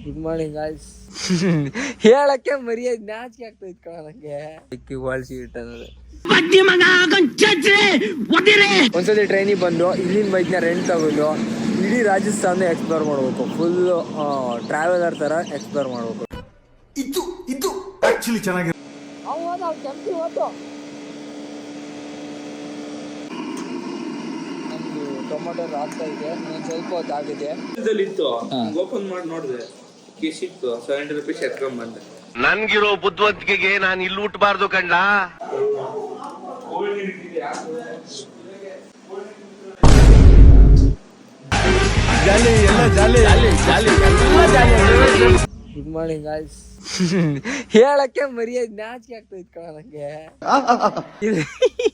Good morning guys. ಹೇಳಕ್ಕೆ ಮರ್ಯಾದೆ ನಾಚಿಕೆ ಆಗ್ತೈತ್ ಕಣ ನಂಗೆ. ವಾಲ್ಸಿ ಇಟ್ಟ ಒಂದ್ಸತಿ ಟ್ರೈನಿಗೆ ಬಂದು ಇಲ್ಲಿಂದ ಬೈಕ್ನ ರೆಂಟ್ ತಗೊಂಡು ಇಡೀ ರಾಜಸ್ಥಾನ ಎಕ್ಸ್ಪ್ಲೋರ್ ಮಾಡ್ಬೇಕು. ಫುಲ್ ಟ್ರಾವೆಲರ್ ತರ ಎಕ್ಸ್ಪ್ಲೋರ್ ಮಾಡ್ಬೇಕು. ಇದು ಆಕ್ಚುಲಿ ಚೆನ್ನಾಗಿದೆ. ಟೊಮೊಟೊ ಆಗ್ತಾ ಇದೆ, ಇನ್ನೊಂದು ಸ್ವಲ್ಪ ಹೊತ್ತು ಆಗಿದೆ. ಓಪನ್ ಮಾಡಿ ನೋಡಿದೆ ಕಿಸ್ ಇತ್ತು, 70 ರೂಪೀಸ್ ಎತ್ಕೊಂಡ್ ಬಂದೆ. ನನ್ಗಿರೋ ಬುದ್ಧಿವಂತಿಕೆಗೆ ನಾನು ಇಲ್ಲಿ ಹುಟ್ಟಬಾರ್ದು ಕಂಡ. Good morning guys. ಹೇಳಕ್ಕೆ ಮರ್ಯಾದೆ ನಾಚಿಕೆ ಆಗ್ತೈತ್ ಕಣ ನಂಗೆ.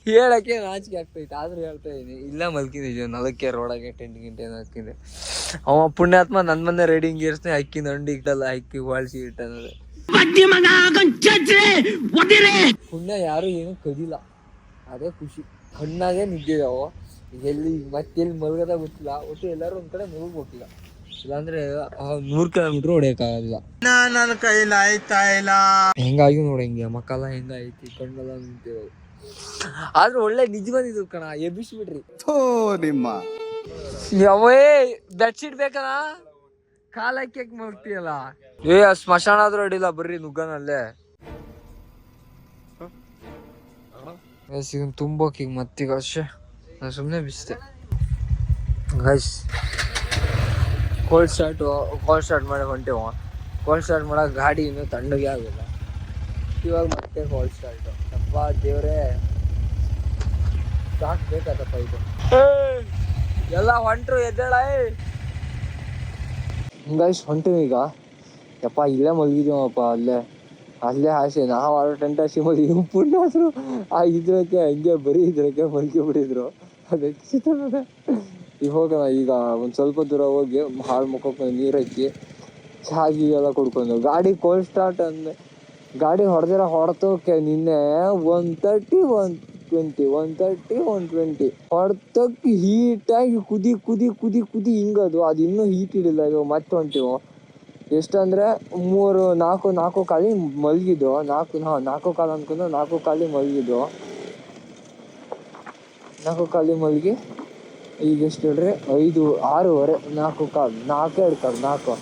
ಹೇಳಕ್ಕೆ ನಾಚಿಕೆ ಆಗ್ತೈತೆ, ಆದ್ರೂ ಹೇಳ್ತಾ ಇದೀನಿ. ಇಲ್ಲ ಮಲ್ಕಿದ್ದೀವಿ ನಲಕ್ಕೆ ರೋಡಾಗೆ ಟೆಂಟ್ ಗಿಂಟೆ ಹಾಕಿದೆ. ಅವ ಪುಣ್ಯಾತ್ಮ ನನ್ ಮನೆ ರೈಡಿಂಗ್ ಗೇರ್ಸ್ನೇ ಹಾಕಿ ನಂಡಿ ಇಟ್ಟಲ್ಲ, ಹಾಕಿ ವಾಳ್ಸಿ ಇಟ್ಟನದು. ಪುಣ್ಯ ಯಾರು ಏನು ಕದಿಲ್ಲ, ಅದೇ ಖುಷಿ. ಕಣ್ಣಾಗೆ ನಿಂತಿದ್ದಾವ. ಎಲ್ಲಿ ಮತ್ತೆಲ್ಲಿ ಮಲ್ಗದ ಗೊತ್ತಿಲ್ಲ. ಒಟ್ಟು ಎಲ್ಲರೂ ಒಂದ್ ಕಡೆ ಮಲ್ಗೋಗಿಲ್ಲ, ಇಲ್ಲಾಂದ್ರೆ 100 ಕಿಲೋಮೀಟರ್ ಹೊಡೆಯಕ್ಕಾಗಲ್ಲ. ನನ್ನ ಕೈಲಿ ಆಯ್ತಾ ಇಲ್ಲ. ಹೆಂಗಾಗಿ ನೋಡಿ, ಹಿಂಗೆ ಮಕ್ಕಳ ಹೆಂಗೈತಿ, ಕಣ್ಣೆಲ್ಲ ನಿಂತಿರೋದು. ಆದ್ರೂ ಒಳ್ಳೆ ನಿಜವಾಗಿದ್ದು ಕಣ, ಎಬ್ಬಿಸ್ಬಿಟ್ರಿ. ನಿಮ್ಮ ಅವೇ ಬೆಡ್ಶೀಟ್ ಬೇಕಣ, ಕಾಲಕ್ಕೆ ಮಲ್ತೀಯಲ್ಲ. ಸ್ಮಶಾನ ಆದ್ರೂ ಅಡಿಲ್ಲ, ಬರ್ರಿ ನುಗ್ಗನಲ್ಲೇ ತುಂಬೋಕೀಗ ಮತ್ತೀಗ ಅಷ್ಟೇ. ನಾನು ಸುಮ್ಮನೆ ಬಿಸ್ತೆ ಗೈಸ್. ಕೋಲ್ಡ್ ಸ್ಟಾರ್ಟ್ ಮಾಡಿ ಹೊಂಟೇವ. ಕೋಲ್ಡ್ ಸ್ಟಾರ್ಟ್ ಮಾಡೋ ಗಾಡಿ ಇನ್ನೂ ತಣ್ಣಗೆ ಆಗಿಲ್ಲ. ಇವಾಗ ಮತ್ತೆ ಕೋಲ್ಡ್ ಸ್ಟಾರ್ಟ್. ಅಪ್ಪ ದೇವ್ರೇ, ಸ್ಟಾರ್ಟ್ ಬೇಕಾದಪ್ಪ ಇದು. ಎಲ್ಲ ಹೊಂಟ್ರು, ಎದ್ದೇಳ ಗೈಸ್. ಹೊಂಟೀವಿ ಈಗ. ಯಪ್ಪ ಇಲ್ಲೇ ಮಲಗಿದೀವಪ್ಪ, ಅಲ್ಲೇ ಆಸೆ. ನಾವು ಆಡೋ ಟೆಂಟ್ ಹಾಸಿ ಮಲಗಿ ಪುಣ್ಯಾಸರು ಆ ಇದ್ರಕ್ಕೆ ಹಂಗೆ ಬರೀ ಇದ್ರಕ್ಕೆ ಮಲ್ಕಿ ಬಿಟ್ಟಿದ್ರು. ಅದು ಹೆಚ್ಚಿತದೆ. ಈಗ ಹೋಗೋಣ. ಈಗ ಒಂದು ಸ್ವಲ್ಪ ದೂರ ಹೋಗಿ ಹಾಳು ಮುಖಕ್ಕೆ ನೀರು ಹಾಕಿ ಚಹಾ ಎಲ್ಲ ಕುಡ್ಕೊಂಡು ಗಾಡಿ ಕೋಲ್ಡ್ ಸ್ಟಾರ್ಟ್ ಅಂದೆ. ಗಾಡಿ ಹೊಡೆತೋಕೆ ನಿನ್ನೆ 130, 120, 130, 120 ಹೊಡೆತೋಕೆ ಹೀಟಾಗಿ ಕುದಿ ಹಿಂಗದು. ಅದು ಇನ್ನೂ ಹೀಟ್ ಹಿಡಿಲ್ಲ. ಇವಾಗ ಮತ್ತೆ ಹೊಂಟಿವು. ಎಷ್ಟಂದ್ರೆ 4 ಕಾಲಿ ಮಲಗಿದ್ದು. 4 ಕಾಲು ಅನ್ಕೊಂಡು 4 ಕಾಲಿ ಮಲಗಿದ್ದು. 4 ಕಾಲಿ ಮಲಗಿ ಈಗ ಎಷ್ಟು ಹೇಳ್ರಿ, 5, 6:30, 4 ಕಾಲು, 4 ಕಾಲು, 4,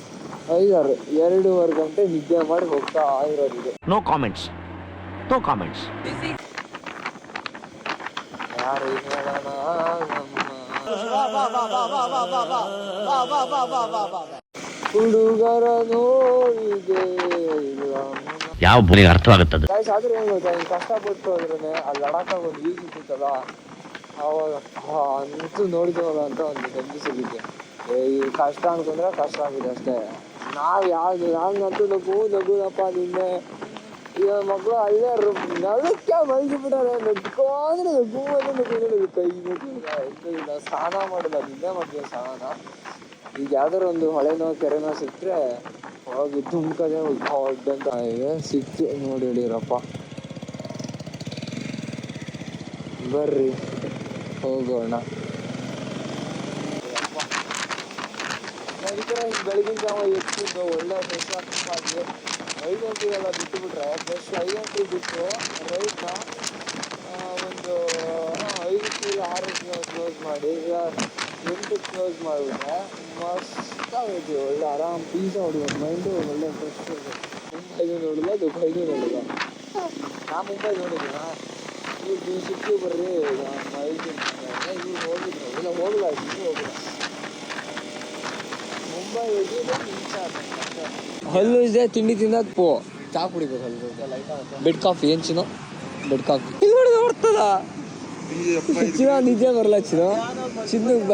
5, 6, 2.5 ಗಂಟೆ ನಿದ್ದೆ ಮಾಡಿ ಹೋಗ್ತಾ ಇರೋದು. No comments. ಯಾರು ಹುಡುಗರ ನೋಡಿದೆ ಯಾವ ಭೂಮಿಗೆ ಅರ್ಥವಾಗುತ್ತದೆ. ಆದ್ರೆ ಏನ್ ಗೊತ್ತಾ, ಕಷ್ಟಪಟ್ಟು ಹೋದ್ರೆ ಅಲ್ಲಿ ಲಡಾಖಾಗ ಒಂದು ವೀಕ್ ಇಟ್ಟಿತ್ತಲ್ಲ, ಅವಾಗ ಅಂತೂ ನೋಡಿದವಲ್ಲ ಅಂತ ಒಂದು ಗಂಜಿಸಿದ್ದೆ. ಈ ಕಷ್ಟ ಅನ್ಕೊಂಡ್ರೆ ಕಷ್ಟ ಆಗಿದೆ ಅಷ್ಟೇ. ನಾನಂತೂ ನಗುನಪ್ಪ ನಿನ್ನೆ. ಈಗ ಮಕ್ಕಳು ಅಲ್ಲೇ ನಗಕ್ಕೆ ಮಲಗಿಬಿಟ್ಟಾರೆ. ನಗ್ಕೊಂಡ್ರೆ ನಗು ಕೈ ನಗು. ಸ್ನಾನ ಮಾಡಿಲ್ಲ, ನಿನ್ನೆ ಮಾಡಿದೆ ಸ್ನಾನ. ಈಗ ಯಾವ್ದಾರು ಒಂದು ಹೊಳೆನೋ ಕೆರೆನೋ ಸಿಕ್ಕರೆ ಹೋಗಿ ತುಮ್ಕದೆ ಹೊಡ್ಡಂತ ಸಿಕ್ತು ನೋಡಿ. ಹೇಳಿರಪ್ಪ ಬರ್ರಿ ಹೋಗೋಣ. ಬೆಳಗಿನ ಜಾವ ಎತ್ತಿದ್ದು ಒಳ್ಳೆ ಫ್ರೆಶ್ ಆಗ್ತದೆ. 5 ಗಂಟೆಗೆಲ್ಲ ಬಿಟ್ಟುಬಿಟ್ರೆ ಫ್ರೆಶ್ 5 ಗಂಟೆಗೆ ಬಿಟ್ಟು ರೈಟ್ನ ಒಂದು 5-6 ಕ್ಲೋಸ್ ಮಾಡಿ, 8 ಕ್ಲೋಸ್ ಮಾಡಿಬಿಟ್ರೆ ಮಸ್ತ್ ಆಗೈತಿ. ಒಳ್ಳೆ ಆರಾಮ್ ಪೀಸ ಹೊಡಿಬೋದು. ಮೈಂಡು ಒಳ್ಳೆ ಫ್ರೆಶ್ ಇರುತ್ತೆ. ಮುಂಬೈದು ನೋಡಿಲ್ಲ, ದುಬೈದು ನೋಡಿಲ್ಲ. ನಾ ಮುಂಬೈ ನೋಡಿದ್ದೀನ. ಇವ್ರು ಸಿಕ್ಕಿ ಬರ್ರಿ ಇವ್ರು ಹೋಗಿದ್ರು. ಇಲ್ಲ ಹೋಗಲ್ಲ, ಇನ್ನೂ ಹೋಗಿಲ್ಲ. ಮುಂಬೈ ಹೋಗಿದ್ರೆ ಹಲ್ಲು ಇದೆ, ತಿಂಡಿ ತಿನ್ನೋದು ಪೋ ಚಾ ಕುಡಿಬೇಕು. ಹಲ್ಲು ಬೆಡ್ ಕಾಫಿ ಏನ್ ಚಿನ್ನೋ, ಬೆಡ್ ಕಾಫಿ ನೋಡ್ತದ ಚಿನ್ನ. ನಿಜ ಬರಲ್ಲ ಚಿನ್ನ.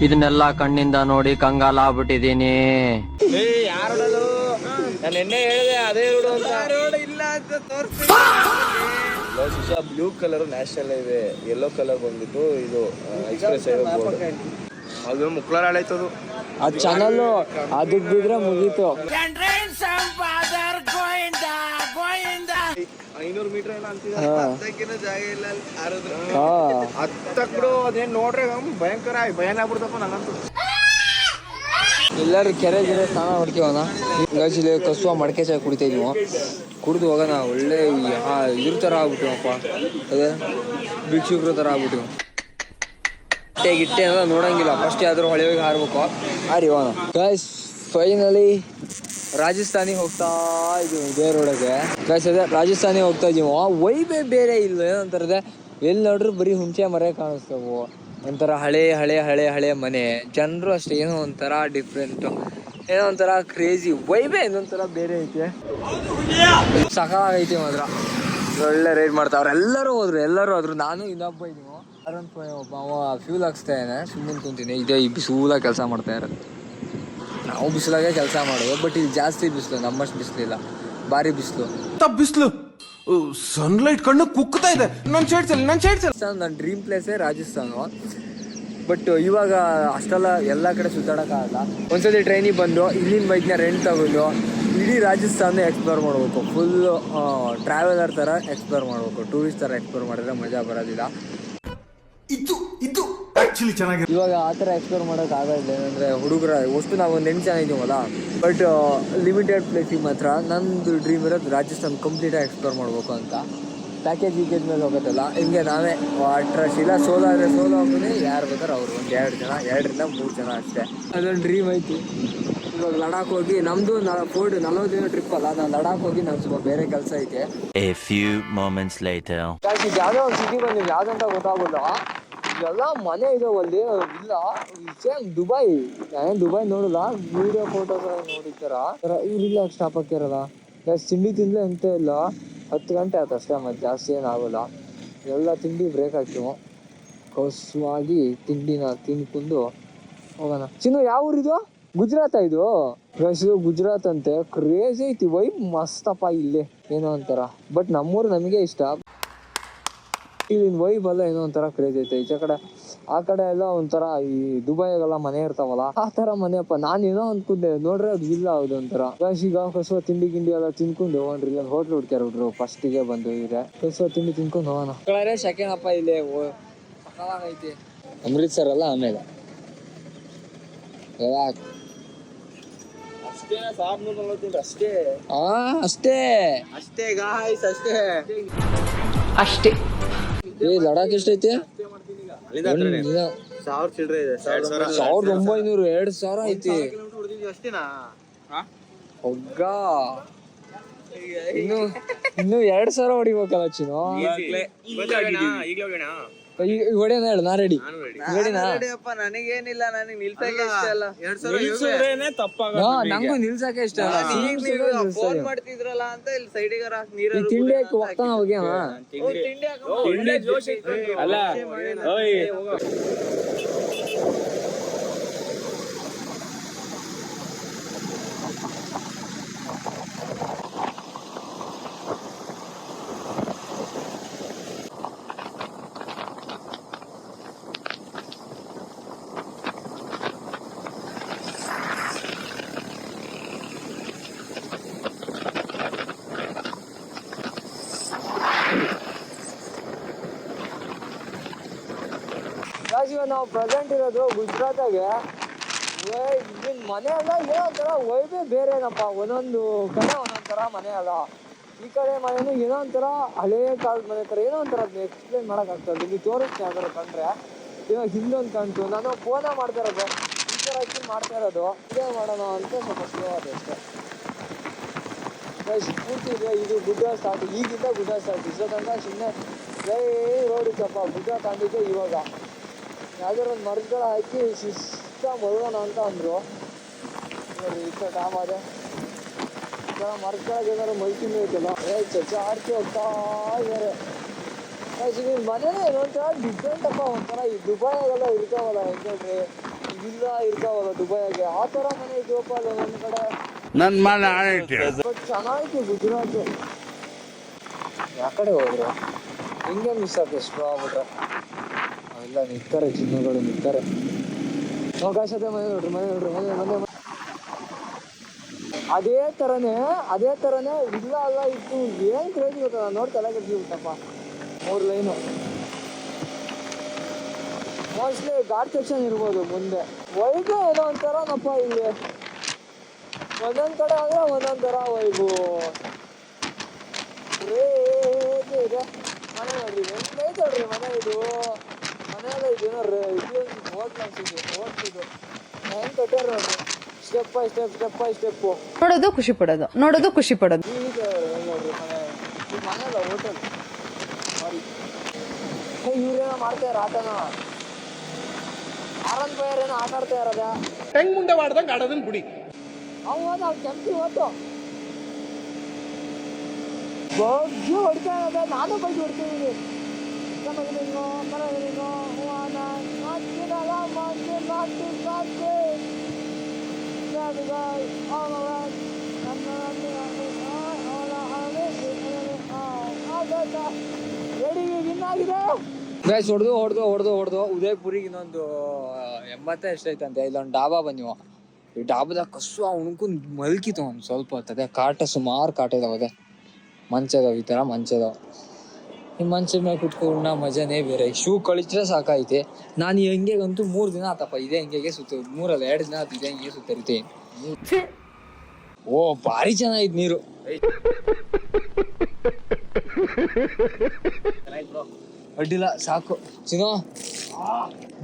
ಇದನ್ನೆಲ್ಲ ಕಣ್ಣಿಂದ ನೋಡಿ ಕಂಗಾಲ ಆಗ್ಬಿಟ್ಟಿದೀನಿ. ನಾನು ಎಣ್ಣೆ ಹೇಳಿದೆ ಅದೇ ರೋಡ್ ಅಂತ. Blue colour national highway, yellow colour ಬಂದ್ಬಿಟ್ಟು ಇದು ಎಕ್ಸ್ಪ್ರೆಸ್ ಹೈವೇ ಬೋರ್ಡ್. ಅದು ಮುಕ್ಲಾರ ಆಯ್ತದು. ಆ ಚಾನಲ್ ಅದಕ್ಕೆ ಬಿದ್ರೆ ಮುಗೀತು. 500 ಮೀಟರ್ ಏನೋ ಅಂತಿದ್ದಾರೆ. ಹತ್ತಕ್ಕಿನ ಜಾಗ ಇಲ್ಲ ಹತ್ತಕ್ ಬಿಡು. ಅದೇನ್ ನೋಡ್ರೆ ಭಯಂಕರ ಭಯನ ಆಗ್ಬಿಡ್ತಪ್ಪ ನನಗಂತೂ. ಎಲ್ಲರೂ ಕೆರೆ ಸ್ನಾನ ಮಾಡ್ತೀವಣ್ಣ. ಗಂಜಲಿ ಕಸುವ ಮಡಕೆ ಚಾಯ್ ಕುಡಿತಾ ಇದೀವಿ. ಕುಡಿದು ಹೋಗೋಣ. ಒಳ್ಳೆ ಇದ್ರ ಥರ ಆಗ್ಬಿಟ್ಟಿವಪ್ಪ, ಅದೇ ಭಿಕ್ಷುಕ್ರ ಥರ ಆಗ್ಬಿಟ್ಟಿವು. ಗಿಟ್ಟೆ ಎಲ್ಲ ನೋಡಂಗಿಲ್ಲ, ಫಸ್ಟ್ ಯಾವ್ದಾದ್ರು ಹೊಳೆಗೆ ಹಾರ್ಬೇಕು. ಹಾರಿ ಹೋಗೋಣ ಗೈಸ್. ಫೈನಲಿ ರಾಜಸ್ಥಾನಿಗೆ ಹೋಗ್ತಾ ಇದೀವಿ, ಇದೇ ರೋಡಗೆ ಗೈಸ್. ಅದೇ ರಾಜಸ್ಥಾನಿಗೆ ಹೋಗ್ತಾ ಇದೀವಿ. ವೈಬೇ ಬೇರೆ ಇಲ್ಲ, ಏನಂತಾರದೆ ಎಲ್ಲಿ ನೋಡ್ರು ಬರೀ ಹುಣಸೆ ಮರ ಕಾಣಿಸ್ತವು. ಒಂಥರ ಹಳೆ ಮನೆ. ಜನರು ಅಷ್ಟೇ ಏನೋ ಒಂಥರ ಡಿಫ್ರೆಂಟು, ಏನೋ ಒಂಥರ ಕ್ರೇಜಿ ವೈಬೇ ಇನ್ನೊಂಥರ ಬೇರೆ ಐತೆ. ಸಕಾಲಾಗೈತಿ ಮಾತ್ರ. ಒಳ್ಳೆ ರೈಡ್ ಮಾಡ್ತಾವ್ರೆ. ಎಲ್ಲರೂ ಹೋದ್ರು. ನಾನು ಇನ್ನೊಬ್ಬ ಇದೀವಿ. ಒಬ್ಬ ಅವ ಫ್ಯೂಲ್ ಹಾಕ್ಸ್ತಾ ಇದ್ದಾನೆ, ಸುಮ್ಮನೆ ಕುಂತೀನಿ. ಇದೇ ಈ ಬಿಸಿಲಾಗ ಕೆಲಸ ಮಾಡ್ತಾ ಇರೋದು. ನಾವು ಬಿಸಿಲಾಗೆ ಕೆಲಸ ಮಾಡೋದು, ಬಟ್ ಇದು ಜಾಸ್ತಿ ಬಿಸಿಲು, ನಮ್ಮಷ್ಟು ಬಿಸಿಲಿಲ್ಲ, ಭಾರಿ ಬಿಸಿಲು. ಬಿಸಿಲು ಸನ್ಲೈಟ್ ಕಣ್ಣು ಕುಕ್ತಾ ಇದೆ. ನನ್ನ ಡ್ರೀಮ್ ಪ್ಲೇಸೇ ರಾಜಸ್ಥಾನ. ಬಟ್ ಇವಾಗ ಅಷ್ಟೆಲ್ಲ ಎಲ್ಲ ಕಡೆ ಸುತ್ತಾಡೋಕ್ಕಾಗಲ್ಲ. ಒಂದ್ಸತಿ ಟ್ರೈನಿಗೆ ಬಂದು ಇಲ್ಲಿನ ಬೈಕ್ನ ರೆಂಟ್ ತಗೊಂಡು ಇಡೀ ರಾಜಸ್ಥಾನ ಎಕ್ಸ್ಪ್ಲೋರ್ ಮಾಡಬೇಕು. ಫುಲ್ ಟ್ರಾವೆಲರ್ ಥರ ಎಕ್ಸ್ಪ್ಲೋರ್ ಮಾಡಬೇಕು. ಟೂರಿಸ್ಟ್ ಥರ ಎಕ್ಸ್ಪ್ಲೋರ್ ಮಾಡಿದ್ರೆ ಮಜಾ ಬರೋದಿಲ್ಲ. ಇದು ಆಕ್ಚುಲಿ ಚೆನ್ನಾಗಿದೆ. ಇವಾಗ ಆ ಥರ ಎಕ್ಸ್ಪ್ಲೋರ್ ಮಾಡೋಕ್ಕಾಗಲ್ಲ. ಏನಂದರೆ ಹುಡುಗರ ಅಷ್ಟು ನಾವು ಒಂದು 8 ಜನ ಇದ್ದೀವಲ್ಲ. ಬಟ್ ಲಿಮಿಟೆಡ್ ಪ್ಲೇಸಿಗೆ ಮಾತ್ರ ನಂದು ಡ್ರೀಮ್ ಇರೋದು ರಾಜಸ್ಥಾನ ಕಂಪ್ಲೀಟಾಗಿ ಎಕ್ಸ್ಪ್ಲೋರ್ ಮಾಡಬೇಕು ಅಂತ. ಪ್ಯಾಕೇಜ್ ಮೇಲೆ ಹೋಗೋದಲ್ಲ, ಹಿಂಗೆ ನಾವೇ ಅಟ್ರಾಶ್ ಇಲ್ಲ. ಸೋಲೋ ಹೋಗೋದೇ ಯಾರು ಬೇಕಾದ್ರೆ ಅವರು ಒಂದು 2 ಜನ, 2ರಿಂದ 3 ಜನ ಅಷ್ಟೇ. ಅದೊಂದು ಡ್ರೀಮ್ ಐತಿ. ಇವಾಗ ಲಡಾಖ್ ಹೋಗಿ, ನಮ್ಮದು 40 ದಿನ ಟ್ರಿಪ್ ಅಲ್ಲ, ನಾನು ಲಡಾಖ್ ಹೋಗಿ ನಾನು ಸ್ವಲ್ಪ ಬೇರೆ ಕೆಲಸ ಐತೆ. A few moments later. ಯಾವುದೋ ಒಂದು ಸಿಟಿ ಬಂದಿವಿ, ಯಾವುದಂತ ಗೊತ್ತಾಗಲ್ಲ. ಎಲ್ಲ ಮನೆ ಇದಾವೆ ಅಲ್ಲಿ, ಇಲ್ಲ ಸೇಮ್ ದುಬೈ. ನಾನೇನು ದುಬೈ ನೋಡಲ್ಲ, ವಿಡಿಯೋ ಫೋಟೋಸ್ ನೋಡಿರ್ತಾರ. ಇವ್ರಿಲ್ಲ ಸ್ಟಾಪ್ ಹಾಕ್ಯಾರಲ್ಲ. ತಿಂಡಿ ತಿಂದ್ಲೆ ಅಂತ ಇಲ್ಲ. 10 ಗಂಟೆ ಆಯ್ತು ಅಷ್ಟೇ, ಮತ್ತೆ ಜಾಸ್ತಿ ಏನಾಗಲ್ಲ. ಎಲ್ಲ ತಿಂಡಿ ಬ್ರೇಕ್ ಹಾಕಿವು. ಕಸುವಾಗಿ ತಿಂಡಿನ ತಿನ್ಕೊಂಡು ಹೋಗೋಣ. ಚಿನ್ನು ಯಾವ ಊರಿದು? ಗುಜರಾತ್ ಇದು. ಗುಜರಾತ್ ಅಂತೆ. ಕ್ರೇಜಿ ಐತಿ ವೈಬ್, ಮಸ್ತಪ್ಪ ಇಲ್ಲೇ ಏನೋ ಒಂಥರ. ಬಟ್ ನಮ್ಮೂರು ನಮಗೆ ಇಷ್ಟ. ಇಲ್ಲಿನ ವೈಬ್ ಎಲ್ಲ ಏನೋ ಒಂಥರ ಕ್ರೇಜ್ ಐತೆ. ಈಚೆ ಕಡೆ ಆ ಕಡೆ ಎಲ್ಲ ಒಂಥರ ಈ ದುಬೈಗೆಲ್ಲ ಮನೆ ಇರ್ತಾವಲ್ಲ, ಆ ಥರ ಮನೆಯಪ್ಪ. ನಾನೇನೋ ಅಂದ್ಕೊಂಡೆ, ನೋಡ್ರೆ ಅದು ಇಲ್ಲ. ಅದು ಒಂಥರ ಈಗ ಕಸುವ ತಿಂಡಿ ಎಲ್ಲ ತಿನ್ಕೊಂಡು ಹೋಗ್ರಿ. ಇಲ್ಲಿ ಹೋಟ್ಲ್ ಹುಡ್ಕ್ಯಾರ ಹುಡ್ರು. ಫಸ್ಟಿಗೆ ಬಂದು ಇದೆ ಕಸುವ ತಿಂಡಿ ತಿನ್ಕೊಂಡು ಹೋಗೋಣ. ಸೆಕೆಂಡ್ ಅಪ್ಪ ಇಲ್ಲೇ ಐತಿ. ಅಮೃತ್ಸರ್ ಅಲ್ಲ, ಆಮೇಲೆ ಅಷ್ಟೇ. ಏ ಲಡಾಖ್ ಎಷ್ಟೈತಿ? 1900, 2000 ಐತಿ. ಹೊಗ್ಗ ಇನ್ನು 2000 ಹೊಡಿಬೇಕಲ್ಲ ಚಿನ್ನು. ಈಗ ಹೊಡೆಯೋಣ ಹೇಳು, ನಾ ರೆಡಿ. ನನಗೇನಿಲ್ಲ, ನನಗೆ ನಿಲ್ಸಕ್ಕೆ ಇಷ್ಟ ಅಲ್ಲ. ನಂಗೂ ನಿಲ್ಸಕ್ಕೆ ಇಷ್ಟ ಅಲ್ಲ. ಫೋನ್ ಮಾಡ್ತಿದ್ರಲ್ಲ ಅಂತ ಇಲ್ಲಿ ಸೈಡಿಗೆ ನೀರು ತಿಂಡಿ ಹಾಕಿ ಹೋಗ್ತಾನ ಹೋಗ್ಯಾವ. ಅಲ್ಲ ಇವಾಗ ನಾವು ಪ್ರೆಸೆಂಟ್ ಇರೋದು ಗುಜರಾತಾಗೆ. ಇಲ್ಲಿನ ಮನೆ ಅಲ್ಲ, ಏನೋ ಒಂಥರ ವೈಬೇ ಬೇರೆನಪ್ಪ. ಒಂದೊಂದು ಕಡೆ ಒಂದೊಂಥರ ಮನೆ ಅಲ್ಲ. ಈ ಕಡೆ ಮನೆಯೂ ಏನೋ ಒಂಥರ ಹಳೇ ಕಾಲದ ಮನೆ ಥರ, ಏನೋ ಒಂಥರ ಎಕ್ಸ್ಪ್ಲೇನ್ ಮಾಡೋಕ್ಕಾಗ್ತದೆ. ಇಲ್ಲಿ ತೋರಿಸ್ತೀನಿ ಯಾವ್ದಾರು ಕಂಡ್ರೆ. ಇವಾಗ ಹಿಂದೊಂದು ಕಾಣ್ತು. ನಾನು ಫೋನ ಮಾಡ್ತಾ ಇರೋದು, ಈ ಥರ ಮಾಡ್ತಾ ಇರೋದು. ಇದೇ ಮಾಡೋಣ ಅಂತ ಸ್ವಲ್ಪ ಸ್ಲೋ ಅದು ಅಷ್ಟೇ. ಪೂರ್ತಿ ಇದೆ. ಇದು ಗುಡ್ಡ ಸ್ಟಾರ್ಟ್, ಈಗಿಂದ ಗುಡ್ಡ ಸ್ಟಾರ್ಟ್. ಇಷ್ಟೊತ್ತಂಕ ಸುಮ್ಮನೆ ರೋಡ್ ಇತ್ತಪ್ಪ. ಗುಡ್ಡ ತಾಂಡಿದ್ದೆ ಇವಾಗ. ಯಾವ್ದಾರು ಒಂದು ಮರಗಳು ಹಾಕಿ ಶಿಸ್ತ ಮಲ್ಗೋಣ ಅಂತ ಅಂದರು. ನೋಡಿ ಇಷ್ಟ ಟಾಮ್ ಅದೇ ಮರಗಳಿಗೆ ಏನಾದ್ರು ಮಲ್ಕಿಂಗ್ ಐತಲ್ಲ, ಚಚ್ಚ ಆಡ್ತಿ ಹೋಗ್ತಾ ಇದ್ದಾರೆ. ಮನೇನೆ ಏನೊಂಥರ ಡಿಫ್ರೆಂಟ್ ಅಪ್ಪ. ಒಂಥರ ಈ ದುಬೈಯಾಗೆಲ್ಲ ಇರ್ತಾವಲ್ಲ, ಹೆಂಗಂದ್ರೆ ಇದಿಲ್ಲ ಇರ್ತಾವಲ್ಲ ದುಬೈಯಾಗೆ, ಆ ಥರ ಮನೆ ಇದೆಯಪ್ಪ ಅಲ್ಲ ಒಂದು ಕಡೆ. ಬಟ್ ಚೆನ್ನಾಗಿತ್ತು ಗುಜರಾತ್. ಯಾಕಡೆ ಹೋದ್ರು ಹಿಂಗೆ ಮಿಸ್ ಆಗುತ್ತೆ ಎಷ್ಟು ಆಗ್ಬಿಟ್ರೆ. ಅವೆಲ್ಲ ನಿಂತಾರೆ, ಚಿನ್ನಗಳು ನಿಂತಾರೆ. ಅವಕಾಶತೆ ಮನೆ ನೋಡ್ರಿ, ಮನೆ ಅದೇ ಥರನೇ ಇಲ್ಲ ಅಲ್ಲ ಇತ್ತು. ಏನು ಕ್ರೇಜಿ ಗೊತ್ತ, ನಾನು ನೋಡಿ ತಲೆ ಕೆಡ್ಸಿಬಿಟ್ಟಪ್ಪ. 3 ಲೈನು ಮೋಸ್ಟ್ಲಿ ಘಾಟ್ ಸೆಕ್ಷನ್ ಇರ್ಬೋದು ಮುಂದೆ. ವೈಬು ಏನೋ ಒಂಥರನಪ್ಪ ಇಲ್ಲಿ. ಒಂದೊಂದು ಕಡೆ ಆದರೆ ಒಂದೊಂದು ಥರ ವೈಬು. ಇದೆ ಮನೆ ನೋಡ್ರಿ, ಹೆಂಗೈತೆ ನೋಡ್ರಿ ಮನೆ ಇದು. ಮನೆಯಲ್ಲ ಇದೇನೋ ಹೋಟ್ಲು ಅನ್ಸಿದ್ದು, ಹೋಟ್ಲಿದು ಹೆಂಗೆ ಕಟ್ಟಾರ ನೋಡ್ರಿ. ಸ್ಟೆಪ್ ಬೈ ಸ್ಟೆಪ್ಪು ನೋಡೋದು ಖುಷಿ ಪಡೋದು, ನೋಡೋದು ಖುಷಿ ಪಡೋದು. ಈಗ ನೋಡ್ರಿ ಮನೆ, ಈ ಮನೆಯಲ್ಲ ಹೋಟೆಲ್ ಸಾರಿ. ಇವ್ರೇನೋ ಮಾಡ್ತಾ ಇರೋ ಆಟನ, ಆನಂದ್ ಬೈಯರೇನೋ ಆಟ ಆಡ್ತಾ ಇರೋದ. ಹೆಂಗ್ ಮುಂದೆ ಮಾಡ್ದಂಗೆ ಆಡೋದನ್ನ ಬಿಡಿ. ಅವ್ನು ಕೆಂಪಿ ಹೊತ್ತು ಬಗ್ಗೆ ಹೊಡಿತಾ ಇರೋದ. ನಾನು ಬಗ್ಗೆ ಹೊಡ್ತಿದ್ದೀನಿ. ಮ್ಯಾಚ್ ಹೊಡೆದು ಉದಯಪುರಿಗೆ ಇನ್ನೊಂದು 80 ಎಷ್ಟೈತಂತೆ. ಇಲ್ಲೊಂದು ಡಾಬಾ ಬಂದಿವ. ಈ ಡಾಬಾದಾಗ ಕಸು ಉಣ್ಕು ಮಲ್ಕಿತ್ತು ಒಂದು ಸ್ವಲ್ಪ ಹೊತ್ತದೆ. ಕಾಟ ಸುಮಾರು ಕಾಟ ಇದಾವ. ಅದೇ ಮಂಚ ಇದಾವ, ಈ ಥರ ಮಂಚ ಇದಾವ. ಈ ಮಂಚದ ಮೇಲೆ ಕುತ್ಕೊಂಡ ಮಜಾನೇ ಬೇರೆ. ಶೂ ಕಳಿಸ್ರೆ ಸಾಕೈತೆ. ನಾನು ಈ ಹಂಗೆಗಂತೂ 3 ದಿನ ಆತಪ್ಪ ಇದೇ ಹಂಗೆ ಸುತ್ತ. 3 ಅಲ್ಲ 2 ದಿನ ಆತ ಇದೇ ಹಂಗೆ ಸುತ್ತರಿತೆ. ಓ ಭಾರಿ ಚೆನ್ನಾಗಿತ್ತು ನೀರು. ಅಡ್ಡಿಲ್ಲ ಸಾಕು. ಚಿನ್ನೋ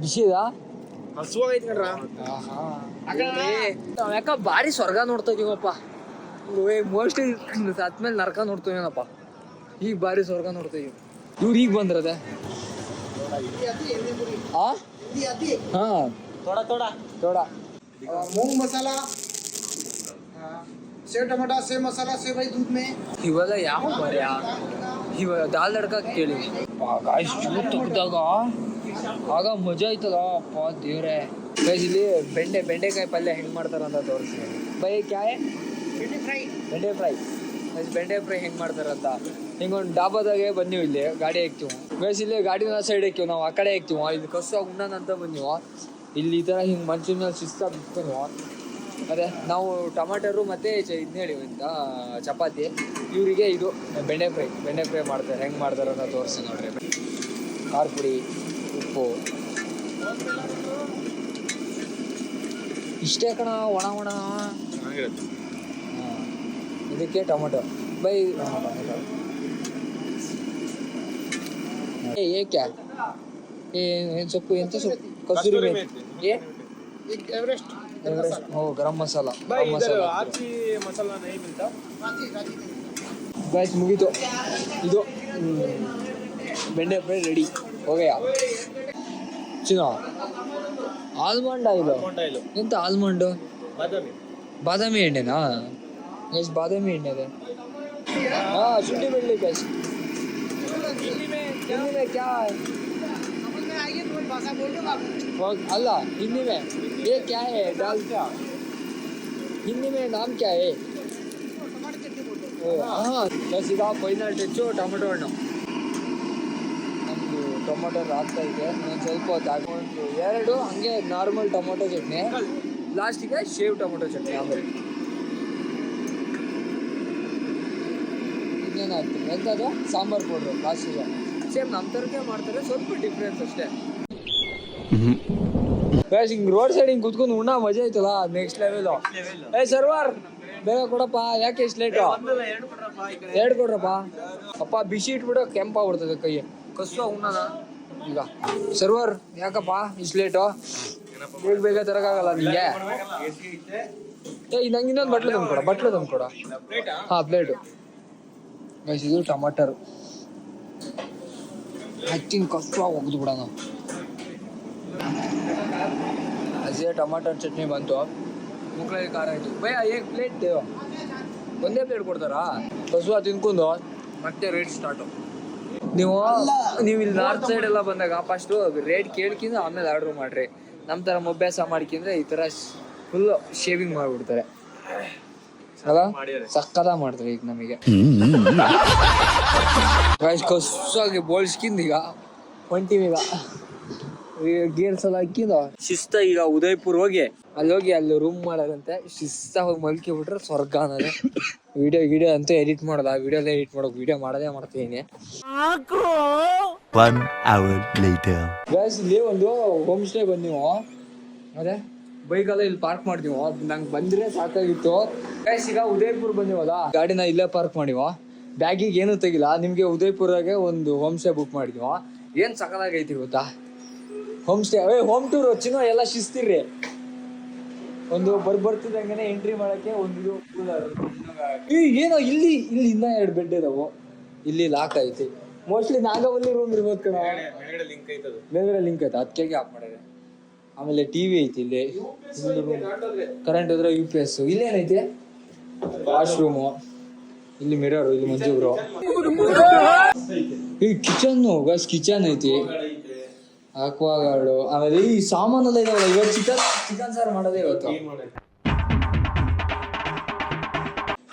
ಬಿಸಿದ ಯಾಕ ಭಾರಿ ಸ್ವರ್ಗ ನೋಡ್ತಾ ಇದೀವಪ್ಪ. ಮೋಸ್ಟ್ಲಿ ಸತ್ಮೇಲೆ ನರಕ ನೋಡ್ತೀವೇನಪ್ಪ. ಈಗ ಭಾರಿ ಸ್ವರ್ಗ ನೋಡ್ತಾ ಇದೀವಿ. ಇವ್ರು ಈಗ ಬಂದ್ರದೆ. ಹಾ ತೋಡ मूंग मसाला, सेव टमाटा, सेव मसाला, सेव भाई दूध में. ಇವೆಲ್ಲ ಯಾವ ಬರ್ಯಾ ಇವಾಗ ದಾಲ್ ತಡ್ಕ ಕೇಳಿ ಇಷ್ಟು ತೆಗ್ದಾಗ ಆಗ ಮಜಾ ಆಯ್ತದ. ಅಪ್ಪ ದೇವ್ರೆ. ಇಲ್ಲಿ ಬೆಂಡೆಕಾಯಿ ಪಲ್ಯ ಹೆಂಗ್ ಮಾಡ್ತಾರಂತ ತೋರಿಸಿ. ಬೈ ಕ್ಯಾಯ್ ಬೆಂಡೆ ಫ್ರೈ ಹೆಂಗ್ ಮಾಡ್ತಾರಂತ. ಹಿಂಗೊಂದು ಡಾಬಾದಾಗೆ ಬಂದೀವಿ. ಇಲ್ಲಿ ಗಾಡಿ ಹಾಕ್ತೀವಿ ಬೇಸ್. ಇಲ್ಲಿ ಗಾಡಿನ ಸೈಡ್ ಹಾಕ್ತೀವಿ ನಾವು, ಆ ಕಡೆ ಹಾಕ್ತೀವಿ. ಇಲ್ಲಿ ಕಸ ಉಣ್ಣನ ಅಂತ ಬಂದೀವ. ಇಲ್ಲಿ ಈ ಥರ ಹಿಂಗೆ ಮಂಚಿನ ಮೇಲೆ ಶಿಸ್ತಾಗಿ ಬಿಟ್ಕೊಂಡು. ಅದೇ ನಾವು ಟಮಾಟರು ಮತ್ತು ಇದನ್ನ ಹೇಳಿವಿ ಅಂತ ಚಪಾತಿ. ಇವರಿಗೆ ಇದು ಬೆಂಡೆ ಫ್ರೈ ಮಾಡ್ತಾರೆ. ಹೆಂಗೆ ಮಾಡ್ತಾರೆ ಅಂತ ತೋರಿಸಿ ನೋಡ್ರಿ. ಖಾರ ಪುಡಿ, ಉಪ್ಪು ಇಷ್ಟೇ ಕಣ. ಒಣ ಇದಕ್ಕೆ ಟೊಮೊಟೊ ಬೈ. ಏಕೆ ಏನು ಸೊಪ್ಪು, ಎಂತ ಸೊಪ್ಪು? ಕಸೂರಿ ಮೇಥಿ, एवरेस्ट. हो गरम मसाला. मसाला नहीं मिलता. ಗೈಸ್ ಮುಗೀತು. ಇದು ಬೆಂಡೆ ಫ್ರೈ ರೆಡಿ ಹೋಗಯ್ಯ. ಚಿನ್ನ ಆಲ್ಮಂಡ್ ಆಯಿಲು ಎಂತ? ಆಲ್ಮಂಡು ಬಾದಾಮಿ ಎಣ್ಣೆನಾ? ಎಷ್ಟು ಬಾದಾಮಿ ಎಣ್ಣೆ ಇದೆ? ಹಾಂ ಶುಂಠಿ ಬೆಳ್ಳಿ ಗೈಸ್. ಕ್ಯಾ ಅಲ್ಲ हिंदी में ये क्या है डालता? हिंदी में नाम क्या है? हाँ बस ಈಗ ಫೈನಲ್ ಟಚ್ಚು ಟೊಮೆಟೊ ಹಣ್ಣು. ನಮ್ಮದು ಟೊಮೆಟೊ ಹಾಕ್ತಾ ಇದೆ. ಒಂದು ಸ್ವಲ್ಪ ಹೊತ್ತು ಹಾಕೊಂಡು 2 ಹಂಗೆ ನಾರ್ಮಲ್ ಟೊಮೆಟೊ ಚಟ್ನಿ, ಲಾಸ್ಟಿಗೆ ಶೇವ್ ಟೊಮೆಟೊ ಚಟ್ನಿ. ಆಮೇಲೆ ಇನ್ನೇನು ಹಾಕ್ತೀವಿ ಎಂಥದ್ದು ಸಾಂಬಾರು ಪೌಡ್ರು ಲಾಸ್ಟಿಗೆ. ಸೇಮ್ ನಮ್ಮ ಥರಕ್ಕೆ ಮಾಡ್ತಾರೆ, ಸ್ವಲ್ಪ ಡಿಫ್ರೆನ್ಸ್ ಅಷ್ಟೇ. ಹಿಂಗ್ ರೋಡ್ ಸೈಡ್ ಹಿಂಗ್ ಕುತ್ಕೊಂಡು ಉಣ್ಣ ಮಜಾ ಐತಲ್ಲ, ನೆಕ್ಸ್ಟ್ ಲೆವೆಲು. ಸರ್ವರ್ ಬೇಗ ಕೊಡಪ್ಪ. ಯಾಕೆ ಇಷ್ಟು ಲೇಟು? 2 ಕೊಡ್ರಪ್ಪ. ಅಪ್ಪ ಬಿಸಿ ಇಟ್ಬಿಟ್ಟು ಕೆಂಪಾಗ್ಬಿಡ್ತದೆ ಕೈ. ಕಸು ಉಣ್ಣನ ಈಗ. ಸರ್ವರ್ ಯಾಕಪ್ಪ ಇಷ್ಟು ಲೇಟು? ಬೇಗ ತರಕಾಗಲ್ಲ ನಿಂಗೆ? ನಂಗೆ ಇನ್ನೊಂದು ಬಟ್ಲು ತಂದ್ಕೊಡ. ಹಾಂ ಪ್ಲೇಟು. ಇದು ಟಮಾಟರು ಹಚ್ಚಿನ ಕಸು ಒಗ್ದು ಬಿಡೋಣ. ಹಸಿ ಟಮಾಟರ್ ಚಟ್ನಿ ಬಂತು, ಮುಕ್ಳಲ್ಲಿ ಖಾರ ಆಯಿತು. ಭಯ ಹೇಗೆ ಪ್ಲೇಟ್ ಒಂದೇ ಪ್ಲೇಟ್ ಕೊಡ್ತಾರಾ? ಕಸುವ ತಿನ್ಕೊಂಡು ಮತ್ತೆ ರೇಟ್ ಸ್ಟಾರ್ಟು. ನೀವು ಇಲ್ಲಿ ನಾರ್ತ್ ಸೈಡ್ ಎಲ್ಲ ಬಂದಾಗ ಫಸ್ಟು ರೇಟ್ ಕೇಳ್ಕಿಂದ ಆಮೇಲೆ ಆರ್ಡ್ರ್ ಮಾಡಿರಿ. ನಮ್ಮ ಥರ ಅಭ್ಯಾಸ ಮಾಡ್ಕಿಂದ್ರೆ ಈ ಥರ ಫುಲ್ ಶೇವಿಂಗ್ ಮಾಡಿಬಿಡ್ತಾರೆ ಅಲ್ಲ, ಸಕ್ಕದ ಮಾಡ್ತಾರೆ. ಈಗ ನಮಗೆ ಕಸಾಗಿ ಬೋಳ್ಸ್ಕಿಂದ ಈಗ ಹೊಂಟಿವೀಗ ಗೇರ್ಸ್ ಎಲ್ಲ ಹಾಕಿದ ಶಿಸ್ತ. ಈಗ ಉದಯಪುರ್ ಹೋಗಿ ಅಲ್ಲಿ ರೂಮ್ ಮಾಡೋದಂತೆ. ಶಿಸ್ತ ಹೋಗಿ ಮಲ್ಕಿ ಬಿಟ್ರೆ ಸ್ವರ್ಗ ಅನ್ನೋದು. ವಿಡಿಯೋ ಅಂತೂ ಎಡಿಟ್ ಮಾಡೋದು. ಆ ವಿಡಿಯೋದೇ ಎಡಿಟ್ ಮಾಡೋಕೆ ವಿಡಿಯೋ ಮಾಡೋದೇ ಮಾಡ್ತೀನಿ. 1 hour later. ಗ್ಯಾಸ್ ಇಲ್ಲಿ ಒಂದು ಹೋಮ್ ಸ್ಟೇ ಬಂದೀವು, ಅದೇ ಬೈಕೆಲ್ಲ ಇಲ್ಲಿ ಪಾರ್ಕ್ ಮಾಡಿದೀವು. ನಂಗೆ ಬಂದ್ರೆ ಸಾಕಾಗಿತ್ತು. ಗ್ಯಾಸ್ ಈಗ ಉದಯಪುರ್ ಬಂದೀವಲ್ಲ, ಗಾಡಿನ ಇಲ್ಲೇ ಪಾರ್ಕ್ ಮಾಡಿವ. ಬ್ಯಾಗಿಗೆ ಏನೂ ತೆಗಿಲ್ಲ. ನಿಮಗೆ ಉದಯಪುರಾಗೆ ಒಂದು ಹೋಮ್ ಸ್ಟೇ ಬುಕ್ ಮಾಡಿದೀವ. ಏನು ಸಕಲಾಗೈತಿ ಗೊತ್ತಾ ಹೋಮ್ ಸ್ಟೇ. ಹೋಮ್ ಟೂರ್ ಚಿನ್ನೋ ಎಲ್ಲ ಶಿಸ್ತಿರ್ರಿ. ಒಂದು ಬರ್ತಿದ್ದಂಗೆ ಎಂಟ್ರಿ ಮಾಡಕ್ಕೆ ಒಂದು ಏನೋ ಇಲ್ಲಿ ಇನ್ನ 2 ಬೆಡ್ ಇದಾವು. ಇಲ್ಲಿ ಲಾಕ್ ಐತಿ. ಮೋಸ್ಟ್ಲಿ ನಾಗವಲ್ಲಿ ರೂಮ್ ಇರ್ಬೋದು ಕಣ. ಮೇಲ್ಗಡೆ ಲಿಂಕ್ ಐತೆ, ಅದಕ್ಕೆ ಆಫ್ ಮಾಡಿದೆ. ಆಮೇಲೆ ಟಿವಿ ಐತಿ ಇಲ್ಲಿ. ಕರೆಂಟ್ ಹೋದ್ರೆ UPS. ಇಲ್ಲೇನೈತಿ ವಾಶ್ರೂಮು, ಇಲ್ಲಿ ಮಿರರ್, ಇಲ್ಲಿ ಮಂಜುಬ್ರು. ಈ ಕಿಚನ್ ಗಸ್ ಕಿಚನ್ ಐತಿ, ಆಕ್ವಾಗಾರ್ಡು. ಆಮೇಲೆ ಈ ಸಾಮಾನೆಲ್ಲ ಇದಾವಲ್ಲ. ಇವತ್ತು ಚಿಕನ್ ಸಾರು ಮಾಡೋದೇ ಇವತ್ತು.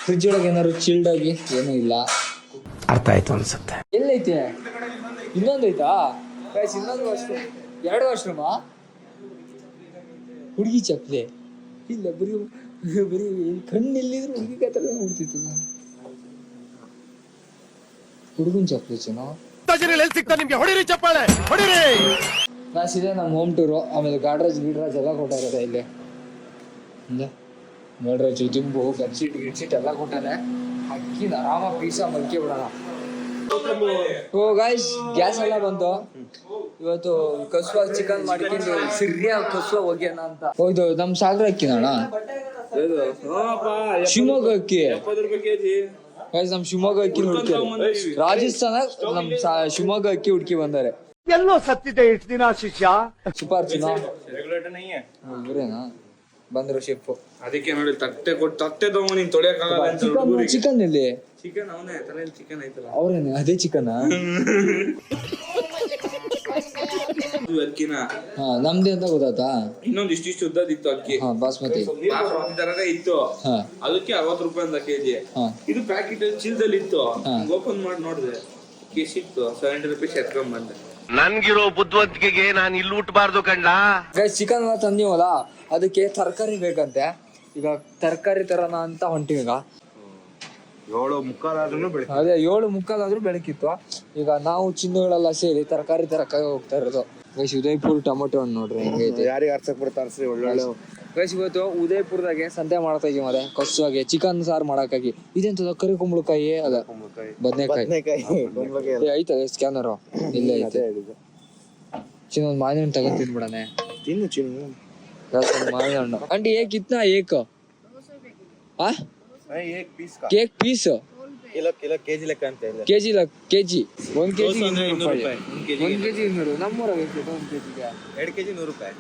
ಫ್ರಿಜ್ ಒಳಗೆ ಏನಾದ್ರು ಚಿಲ್ಡ್ ಆಗಿ ಏನೂ ಇಲ್ಲ. ಅರ್ಥ ಆಯ್ತು ಅನ್ಸುತ್ತೆ. ಎಲ್ಲೈತೆ ಇನ್ನೊಂದೈತಾ ಇನ್ನೊಂದು ವಾಶ್ರೂಮ್, 2 ವಾಶ್ರೂಮಾ. ಹುಡುಗಿ ಚಪ್ಪಲೆ ಇಲ್ಲ, ಬರೀ ಕಣ್ಣೆಲ್ಲಿದ್ರು ಹುಡುಗಿ ಕತ್ರ ನೋಡ್ತಿತ್ತು. ಹುಡುಗನ್ ಚಪ್ಪಲೆ ಚೆನ್ನ ಕ್ಲಾಸ್ ಇದೆ. ನಮ್ಮ ಹೋಮ್ ಟೂರು. ಆಮೇಲೆ ಗಾಡ್ರೇಜ್ ಗೀಡ್ರೇಜ್ ಎಲ್ಲ ಕೊಟ್ಟಾರೆ ಇಲ್ಲಿ. ಗಾಡ್ರೇಜ್ ದಿಂಬು ಬೆಡ್ಶೀಟ್ ಎಲ್ಲ ಕೊಟ್ಟಾರೆ. ಅಕ್ಕಿನ ಆರಾಮ ಪೀಸ ಮಲ್ಕೆ ಬಿಡೋಣ. ಓ ಗಾಯ್ಸ್, ಗ್ಯಾಸ್ ಎಲ್ಲ ಬಂತು. ಇವತ್ತು ಕಸುವಾಗಿ ಚಿಕನ್ ಮಾಡ್ಕೊಂಡು ಸಿರಿಯಾಗಿ ಕಸುವ ಹೋಗ್ಯಾನ ಅಂತ. ಹೌದು, ನಮ್ ಸಾಗರ ಅಕ್ಕಿನ ಅಣ್ಣ, ಶಿವಮೊಗ್ಗ ಅಕ್ಕಿ. ಗೈಸ್, ನಮ್ ಶಿವಮೊಗ್ಗ ಅಕ್ಕಿ ಹುಡುಕಿ, ರಾಜಸ್ಥಾನ ನಮ್ ಶಿವಮೊಗ್ಗ ಅಕ್ಕಿ ಹುಡುಕಿ ಬಂದಾರೆ. ಎಲ್ಲೋ ಸತ್ತಿದೆ ಇಷ್ಟು ದಿನ ಶಿಷ್ಯ. ಸೂಪರ್ ಚಿನ್ನ ಬರೇನಾ ಬಂದ್ರು ಶೆಫ್. ಅದಕ್ಕೆ ನೋಡಿ ತಟ್ಟೆ ತಗೊಂಡು ನೀನ್ ತೊಳೆಯಕ್ಕಾಗಲ್ಲ. ಚಿಕನ್ ಇಲ್ಲಿ ಚಿಕನ್ ಅವನೇ ತಲೆಯಲ್ಲಿ ಚಿಕನ್ ಐತಲ್ಲ ಅವ್ರೇನೆ, ಅದೇ ಚಿಕನ್. ಅಕ್ಕಿನ ನಮ್ದೇ ಅಂತ ಗೊತ್ತಾತಾ. ಇನ್ನೊಂದು ಇಷ್ಟಿಷ್ಟು ಉದ್ದದಿತ್ತು ಅಕ್ಕಿ, ಬಾಸ್ಮತಿ ತರದೇ ಇತ್ತು. ಅದಕ್ಕೆ 60 ರೂಪಾಯಿ ಅಂತ ಕೆಜಿ. ಇದು ಪ್ಯಾಕೆಟ್ ಚೀಲದಲ್ಲಿ ಇತ್ತು. ಓಪನ್ ಮಾಡಿ ನೋಡಿದೆ, ಕೇಸ್ ಇತ್ತು. 70 ರೂಪಾಯಿ ಎತ್ಕೊಂಡ್ ಬಂದೆ. ನನ್ಗಿರೋ ಬುದ್ಧಿವಂತಿಕೆಗೆ ನಾನು ಇಲ್ಲಿ ಹುಟ್ಟಬಾರ್ದು ಕಣ್ಲಾ. ಚಿಕನ್ ತಂದೀವಲ್ಲ, ಅದಕ್ಕೆ ತರಕಾರಿ ಬೇಕಂತೆ. ಈಗ ತರಕಾರಿ ತರೋಣ ಅಂತ ಹೊಂಟಿವಿ. ಈಗ 7:45 ಅದೇ 7:45 ಬೆಳಕಿತ್ತು. ಈಗ ನಾವು ಚಿನ್ನಗಳೆಲ್ಲ ಸೇರಿ ತರಕಾರಿ ತರಕಾರಿ ಹೋಗ್ತಾ ಇರೋದು. ಗೈಸ್, ಉದಯಪುರ್ ಟೊಮೊಟೊ ಹಣ್ಣು ನೋಡ್ರಿ ಹೆಂಗೈತೆ. ಯಾರಿಗೆ ಅರ್ಸಕ್ ಬರ್ತಾರ್ಸಿ ಒಳ್ಳೊಳ್ಳೆ. ಗೈಸ್, ಇವತ್ತು ಉದಯಪುರದಾಗೆ ಸಂತೆ ಮಾಡ್ತಾ ಇದೀವಿ. ಮತ್ತೆ ಕಸುವಾಗಿ ಚಿಕನ್ ಸಾರು ಮಾಡಕ್ಕಾಗಿ. ಇದೆಂತದ ಕರಿ ಕುಂಬಳಕಾಯಿ, ಅದ ಬದನೆಕಾಯಿ ಐತದ ಸ್ಕ್ಯಾನರು ಇಲ್ಲೇ ಐತೆ. ಚಿನ್ನ ಒಂದು ಮಾವಿನ ಹಣ್ಣು ತಗೊಂಡ್ ತಿನ್ಬಿಡನೆ. ಮಾವಿನ ಹಣ್ಣು ಆಂಟಿ ಏಕ್ ಇತ್ನಾ ಏಕ್ ಕೇಕ್ ಪೀಸ್ ಕೆಜಿ ಲೆಕ್ಕ ಅಂತ ಇಲ್ಲ. ಕೆಜಿ 1 ಕೆಜಿ 200 ರೂಪಾಯಿ. 1 ಕೆಜಿ 200. ನಮ್ಮೂರಾಗ 1 ಕೆಜಿಗೆ 2 ಕೆಜಿ 100 ರೂಪಾಯಿ.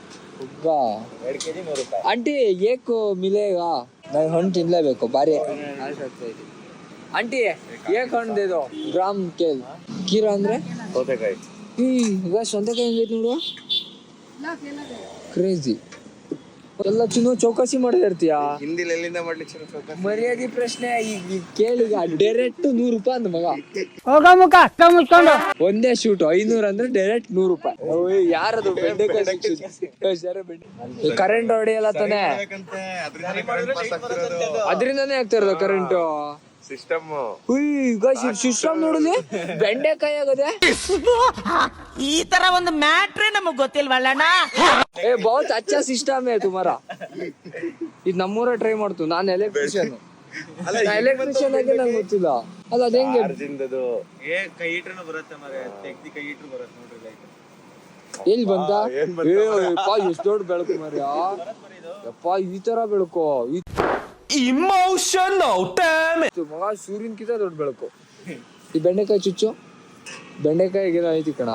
2 ಕೆಜಿ 100 ರೂಪಾಯಿ. ಆಂಟಿ ಏಕ್ ಮಿಲೇಗಾ? ನಾನು ಹಣ್ಣು ತಿನ್ಲೇಬೇಕು, ಬಾರಿ ಆಂಟಿ. ಏಕ್ ಹಣ್ಣು ಇದು ಗ್ರಾಮ್ ಕೇಲ್ ಕೀರಾ ಅಂದ್ರೆ ಸೌತೆಕಾಯಿ. ಈಗ ಸೌತೆಕಾಯಿ ಹೆಂಗೈತಿ ನೋಡು, ಕ್ರೇಜಿ. ಎಲ್ಲ ಚಿನ್ನ ಚೌಕಾಸಿ ಮಾಡದೇ ಇರ್ತೀಯಾ? ಹಿಂದಿಲಿ ಎಲ್ಲಿಂದ ಮಾಡ್ಲಿಕ್ಕೆ ಮರ್ಯಾದೆ ಪ್ರಶ್ನೆ ಈಗ ಕೇಳಿಗ. ಡೈರೆಕ್ಟ್ 100 ರೂಪಾಯಿ ಅಂದ ಮಗ. ಒಂದೇ ಶೂಟ್ 500 ಅಂದ್ರೆ ಡೈರೆಕ್ಟ್ 100 ರೂಪಾಯಿ. ಯಾರದು ಕರೆಂಟ್ ಹೊಡೆಯಲ್ಲ ತಾನೆ, ಅದರಿಂದಾನೇ ಆಗ್ತಾ ಇರೋದು ಕರೆಂಟ್ ಸಿಸ್ಟಮ್. ಸಿಸ್ಟಮ್ ನೋಡಿದ್ವಿ. ಬೆಂಡೆಕಾಯಿ ಆಗದೆ ಈ ತರ ಒಂದು ಮ್ಯಾಟ್ರೇ ನಮಗ್ ಗೊತ್ತಿಲ್ವಲ್ಲಣ್ಣ. ಬಹುತ್ ಅಚ್ಚಾ ಸಿಸ್ಟಮ್ ಹೇ ತುಮಾರಾ. ಇದು ನಮ್ಮೂರ ಟ್ರೈ ಮಾಡ್ತು. ನಾನು ಎಲೆಕ್ಟ್ರಿಷಿಯನ್ ಆಗಿ ನಂಗೆ ಗೊತ್ತಿಲ್ಲ. ಅಲ್ಲ ಅದ ಹೆಂಗೆ ಕೈ ಹೀಟ್ರನು ಬರುತ್ತೆ ಮಾರೆ, ತೆಗ್ದಿ ಕೈ ಹೀಟ್ರು ಬರುತ್ತೆ ನೋಡ್ರಿ. ಎಲ್ಲಿ ಬಂತ? ಎಷ್ಟು ದೊಡ್ಡ ಬೆಳಕು ಮಾರ್ಯ ಯಪ್ಪ. ಈ ತರ ಬೆಳಕು ಇಮೋಷನಲ್ ಡ್ಯಾಮೇಜ್ ಮಗ. ಸೂರ್ಯನ್ಕಿಂತ ದೊಡ್ಡ ಬೆಳಕು. ಈ ಬೆಂಡೆಕಾಯಿ ಚುಚ್ಚು, ಬೆಂಡೆಕಾಯಿಗೆ ಏನೋ ಐತಿ ಕಣ.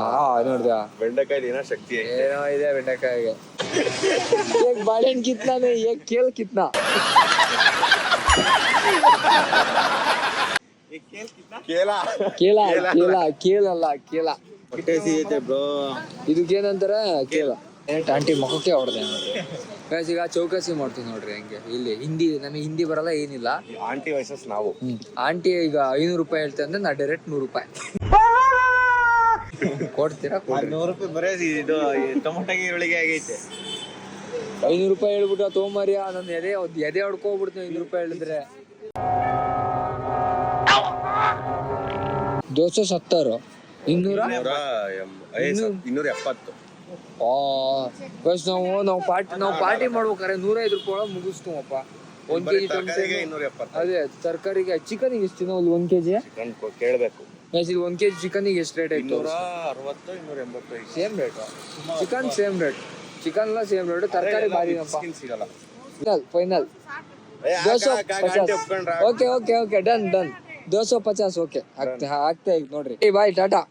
ನೋಡ್ದ ಬೆಂಡೆಕಾಯಿ ಏನೋ ಶಕ್ತಿ ಏನೋ ಇದೆ ಬೆಂಡೆಕಾಯಿಗೆ. ಬಾಳೆಹಣ್ಣು ಕಿತ್ನಾನೆ, ಕೇಲ್ ಕಿತ್ನಾ. ಕೇಳಲ್ಲ ಕೇಳ. ಇದಕ್ಕೇನಂತಾರೆ ಕೇಳ. ಆಂಟಿ ಮುಖಕ್ಕೆ ಹೊಡೆದೆ ನೋಡ್ರಿ. ಈಗ ಚೌಕಾಸಿ ಮಾಡ್ತೀವಿ ನೋಡ್ರಿ ಹೆಂಗೆ. ಇಲ್ಲಿ ಹಿಂದಿ, ನಮಗೆ ಹಿಂದಿ ಬರಲ್ಲ ಏನಿಲ್ಲ. ಆಂಟಿ ವಯಸ್ಸಸ್ ನಾವು. ಆಂಟಿ ಈಗ 500 ರೂಪಾಯಿ ಹೇಳ್ತಾ ಅಂದ್ರೆ ನಾ ಡೈರೆಕ್ಟ್ 100 ರೂಪಾಯಿ ಕೊಡ್ತೀರಾ? 100 ರೂಪಾಯಿ ಬರೇ ಇದು ಟೊಮೊಟೊಗೆ ಈರುಳ್ಳಿಗೆ ಆಗೈತೆ. 500 ರೂಪಾಯಿ ಹೇಳ್ಬಿಟ್ಟು ತಗೊಂಬರ್ಯ. ನನ್ನ ಎದೆ ಹೊಡ್ಕೋಗ್ಬಿಡ್ತೀನಿ 500 ರೂಪಾಯಿ ಹೇಳಿದ್ರೆ. 270 270. ಬಸ್ ನಾವು ಪಾರ್ಟಿ ಮಾಡ್ಬೇಕಾರೆ 105 ರೂಪಾಯಿ ಒಳಗೆ ಮುಗಿಸ್ತೀವಪ್ಪ. 1 kg ತರಕಾರಿಗೆ 270. ಅದೇ ತರಕಾರಿಗೆ. ಚಿಕನಿಗೆ ಎಷ್ಟು ದಿನ 1 kg? ಕೇಳಬೇಕು. 1 kg ಚಿಕನಿಗೆ ಎಷ್ಟು ರೇಟ್ ಆಯ್ತು? 260, 280. Same rate. Chicken same rate. Chicken ಎಲ್ಲ ಸೇಮ್ ರೇಟ್. ತರಕಾರಿ ಭಾರಿನಪ್ಪ. ಸಿಗಲ್ಲ. ಫೈನಲ್ 250. Okay done 250. ಓಕೆ ಆಗ್ತಾ ಈಗ ನೋಡ್ರಿ. ಬಾಯ್ ಟಾಟಾ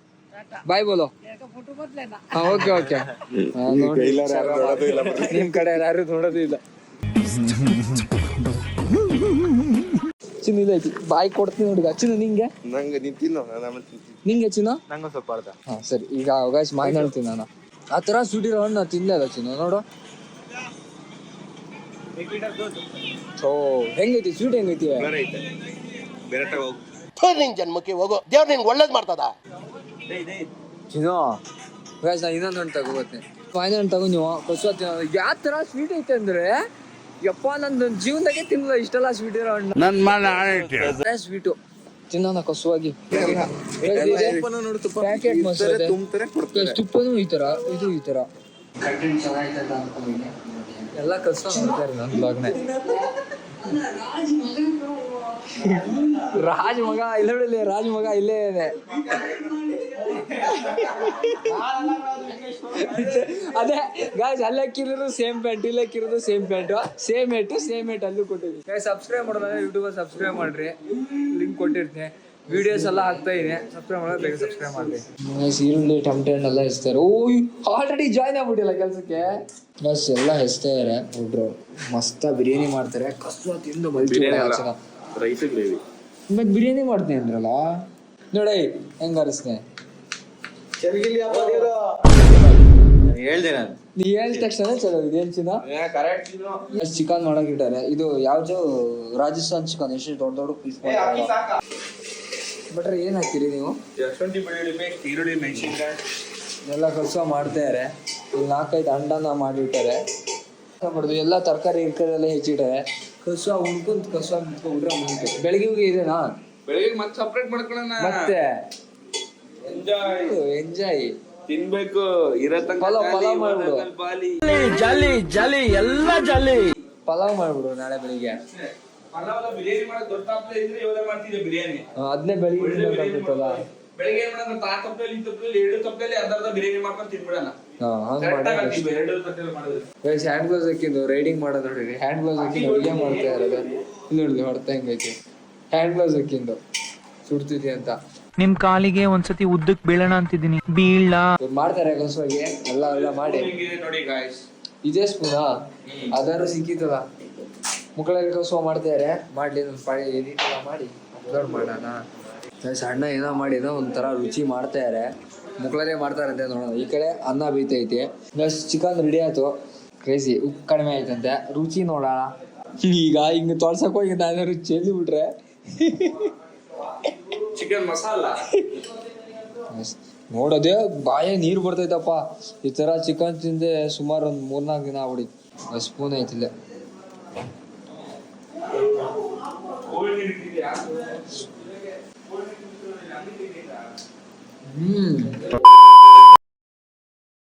ಬಾಯ್ ಬೋಲೋ. ಓಕೆ ನಿಮ್ ಕಡೆ ಯಾರು ನೋಡೋದು ಇಲ್ಲ. ಚಿನ್ನ ಇದೈತಿ ಬಾಯ್ ಕೊಡ್ತೀನಿ ನೋಡಿ. ಚಿನ್ನ ನಿಂಗೆ ನಂಗೆ ನೀನ್ ತಿನ್ನು, ನಾನು ಆಮೇಲೆ ತಿಂತೀನಿ. ನಿಂಗೆ ಚಿನ್ನ ನಂಗೆ ಸ್ವಲ್ಪ ಅರ್ಧ. ಸರಿ. ಈಗ ಅವಕಾಶ ಮಾತಾಡ್ತೀನಿ ನಾನು. ಆ ತರ ಸ್ವೀಟ್ ಇರೋ ಹಣ್ಣು ತಿನ್ಲೇ ಇಲ್ಲ ಚಿನ್ನ. ನೋಡು ಹೆಂಗೈತಿ ಸ್ವೀಟ್ ಹೆಂಗೈತಿ? ಬೇರೆ ಹೋಗು. ನಿನ್ ಜನ್ಮಕ್ಕೆ ಹೋಗೋ ದೇವ್ರ ನಿನ್ಗೆ ಒಳ್ಳೇದ್ ಮಾಡ್ತದ. ಚಿನ್ನೋ ನಾ ಇನ್ನೊಂದು ಹಣ್ಣು ತಗೋಬತ್ತೀನಿ. ಹಣ್ಣು ತಗೋ ನೀವು. ಕಸು ಯಾವ ತರ ಸ್ವೀಟ್ ಐತೆ ಅಂದ್ರೆ ಯಪ್ಪ ನಂದು ಜೀವನದಾಗೆ ತಿನ್ನಲ್ಲ ಇಷ್ಟೆಲ್ಲ ಸ್ವೀಟ್ ಇರೋ ಹಣ್ಣು. ನನ್ನ ಸ್ವೀಟು ತಿನ್ನೋಣ ಕಸುವಾಗಿ. ಪ್ಯಾಕೆಟ್ ಮಸಾಲೆ ತುಪ್ಪನೂ ಈ ತರ, ಇದು ಈ ತರ ಎಲ್ಲ ಕಸ ನೋಡ್ತಾರೆ ನನ್ನ ಬ್ಲಾಗ್ನೆ. ರಾಜ್ ಮಗ ಇಲ್ಲೇ ರಾಜ್ ಮಗ ಇಲ್ಲೇ ಇದೆ. ಅದೇ ಗಾಯ್ಸ್ ಅಲ್ಲೇ ಕಿರೋದು ಸೇಮ್ ಪ್ಯಾಂಟ್, ಇಲ್ಲೇ ಕಿರೋದು ಸೇಮ್ ಪ್ಯಾಂಟು, ಸೇಮ್ ಏಟು ಅಲ್ಲೂ ಕೊಟ್ಟಿದ್ವಿ. ಸಬ್ಸ್ಕ್ರೈಬ್ ಮಾಡೋಣ ಯೂಟ್ಯೂಬ್ ಸಬ್ಸ್ಕ್ರೈಬ್ ಮಾಡ್ರಿ, ಲಿಂಕ್ ಕೊಟ್ಟಿರ್ತೀನಿ. ವಿಡಿಯೋಸ್ ಎಲ್ಲ ಹಾಕ್ತಾ ಇದೆ, ಸಬ್ಸ್ಕ್ರೈಬ್ ಮಾಡೋದು ಬೇಗ ಸಬ್ಸ್ಕ್ರೈಬ್ ಮಾಡ್ರಿ. ಈರುಳ್ಳಿ ಟೊಮೆಟೊ ಎಲ್ಲ ಹೆಚ್ತಾರೆ. ಆಲ್ರೆಡಿ ಜಾಯ್ನ್ ಆಗ್ಬಿಟ್ಟಿಲ್ಲ ಕೆಲಸಕ್ಕೆ. ಬಸ್ ಎಲ್ಲ ಹೆಚ್ತಾರೆ ಒಬ್ರು. ಮಸ್ತ ಬಿರಿಯಾನಿ ಮಾಡ್ತಾರೆ. ಕಷ್ಟ ತಿಂದು ರೈಸ್ ಗ್ರೇವಿ. ಮತ್ತೆ ಬಿರಿಯಾನಿ ಮಾಡ್ತೀನಿ ಅಂದ್ರಲ್ಲ ನೋಡಿ ಹೆಂಗ ಅನಿಸ್ತೆ. ಹೇಳ್ದೆ ನಾನು. ನೀ ಹೇಳಿದ ತಕ್ಷಣ ಚಲೋ ಇದೆ. ಏನ್ ಚಿನ್ನ ಚಿಕನ್ ಮಾಡಕ್ ಇಟ್ಟಾರೆ. ಇದು ಯಾವ್ದು ರಾಜಸ್ಥಾನ್ ಚಿಕನ್. ಎಷ್ಟು ದೊಡ್ಡ ಪೀಸ್ ಬಟ್ರೆ ಏನ್ ಹಾಕ್ತೀರಿ ನೀವು? ಶುಂಠಿ ಬೆಳ್ಳುಳ್ಳಿ ಪೇಸ್ಟ್, ಈರುಳ್ಳಿ, ಮೆಣಸಿನ್ಕಾಯಿ ಎಲ್ಲ ಕಸ ಮಾಡ್ತಾರೆ. ಇಲ್ಲಿ 4-5 ಅಂಡನ ಮಾಡಿಟ್ಟಾರೆ. ಎಲ್ಲ ತರಕಾರಿ ಇರ್ಕಾರಿ ಎಲ್ಲ ಹೆಚ್ಚಿಟ್ಟಾರೆ. ಕಸ ಉಣ್ಕೊಂತ ಮುಟ್ಕೊಂಡ್ಬಿಟ್ರೆ ಮುಗಿತು. ಬೆಳಗ್ಗೆ ಇದೆನಾ? ಬೆಳಗ್ಗೆ ಮತ್ತೆ ಸಪ್ರೇಟ್ ಮಾಡ್ಕೊಳ್ಳೋಣ. ಮತ್ತೆ ಎಂಜಾಯ್ ತಿನ್ಬೇಕು ಇರತ್ತ. ಪಲಾವ್ ಮಾಡ್ಬಿಡು. ಜಾಲಿ ಎಲ್ಲ ಜಾಲಿ. ಪಲಾವ್ ಮಾಡ್ಬಿಡು ನಾಳೆ ಬೆಳಿಗ್ಗೆ. ಬಿರಿಯಾನಿ ಮಾಡಕ್ ದೊಡ್ಡ ತಪ್ಪಲೆ ಇದ್ರೆ ಇವಾಗ ಮಾಡ್ತಿದ್ದೆ ಬಿರಿಯಾನಿ. ಅದನ್ನೇ ಬೆಳಿಗ್ಗೆ ಬೆಳಿಗ್ಗೆ ಏನ್ ಮಾಡೋಣ, ತಪ್ಪಲಿ 2 ತಪ್ಪಲಿ ಅರ್ಧ ಬಿರಿಯಾನಿ ಮಾಡ್ಕೊಂಡು ತಿನ್ಬಿಡೋಣ. ಹ್ಯಾಂಡ್ ಗ್ಲೌಸ್ ಹಾಕಿದ್ದು ರೈಡಿಂಗ್ ಮಾಡೋದು ನೋಡಿರಿ. ಹ್ಯಾಂಡ್ ಗ್ಲೌಸ್ ಹಾಕಿದ್ದು ಅಡುಗೆ ಮಾಡ್ತಾ ಇರೋದು ನೋಡಿ. ಹೊಡ್ತಾ ಹೆಂಗೈತಿ ಹ್ಯಾಂಡ್ ಗ್ಲೌಸ್ ಹಾಕಿದ್ದು ಸುಡ್ತಿದ್ವಿ ಅಂತ. ನಿಮ್ ಕಾಲಿಗೆ ಒಂದ್ಸತಿ ಉದ್ದಕ್ ಬೀಳೋಣ ಅಂತಿದ್ದೀನಿ. ಬೀಳ ಮಾಡ್ತಾರೆ ಕಸುವಾಗಿ ಎಲ್ಲ ಮಾಡಿ. ನೋಡಿ ಗಾಯ್ಸ್, ಇದೇ ಸ್ಪೂನಾ ಅದಾರು ಸಿಕ್ಕಿತ್ತಲ್ಲ. ಮುಕ್ಕಳಲ್ಲಿ ಕಸುವ ಮಾಡ್ತಾರೆ. ಮಾಡ್ಲಿ ಒಂದು ಪಾಳಿ ಎಡಿಟ್ ಎಲ್ಲ ಮಾಡಿ ಅಪ್ಲೋಡ್ ಮಾಡೋಣ. ಸಣ್ಣ ಏನೋ ಮಾಡಿ ಏನೋ ಒಂಥರ ರುಚಿ ಮಾಡ್ತಾರೆ. ಮುಕ್ಕಳಲ್ಲೇ ಮಾಡ್ತಾರಂತೆ ನೋಡೋಣ. ಈ ಕಡೆ ಅನ್ನ ಬೇಯ್ತೈತಿ. ಪ್ಲಸ್ ಚಿಕನ್ ರೆಡಿ ಆಯ್ತು. ಕ್ರೇಜಿ ಉಪ್ಪು ಕಡಿಮೆ ಆಯ್ತಂತೆ. ರುಚಿ ನೋಡೋಣ. ಈಗ ಹಿಂಗೆ ತೋರ್ಸಕ್ ಹೋಗಿ ನಾನು ರುಚಿ ಚೆಲ್ಲಿ ಬಿಟ್ರೆ ಚಿಕನ್ ಮಸಾಲ ನೋಡೋದೇ ಬಾಯ ನೀರು ಬರ್ತೈತಪ್ಪ. ಈ ತರ ಚಿಕನ್ ತಿಂದೆ ಸುಮಾರು ಒಂದು 3-4 ದಿನ ಆಗ್ಬಿಡಿ. ಸ್ಪೂನ್ ಐತಿಲ್ಲ.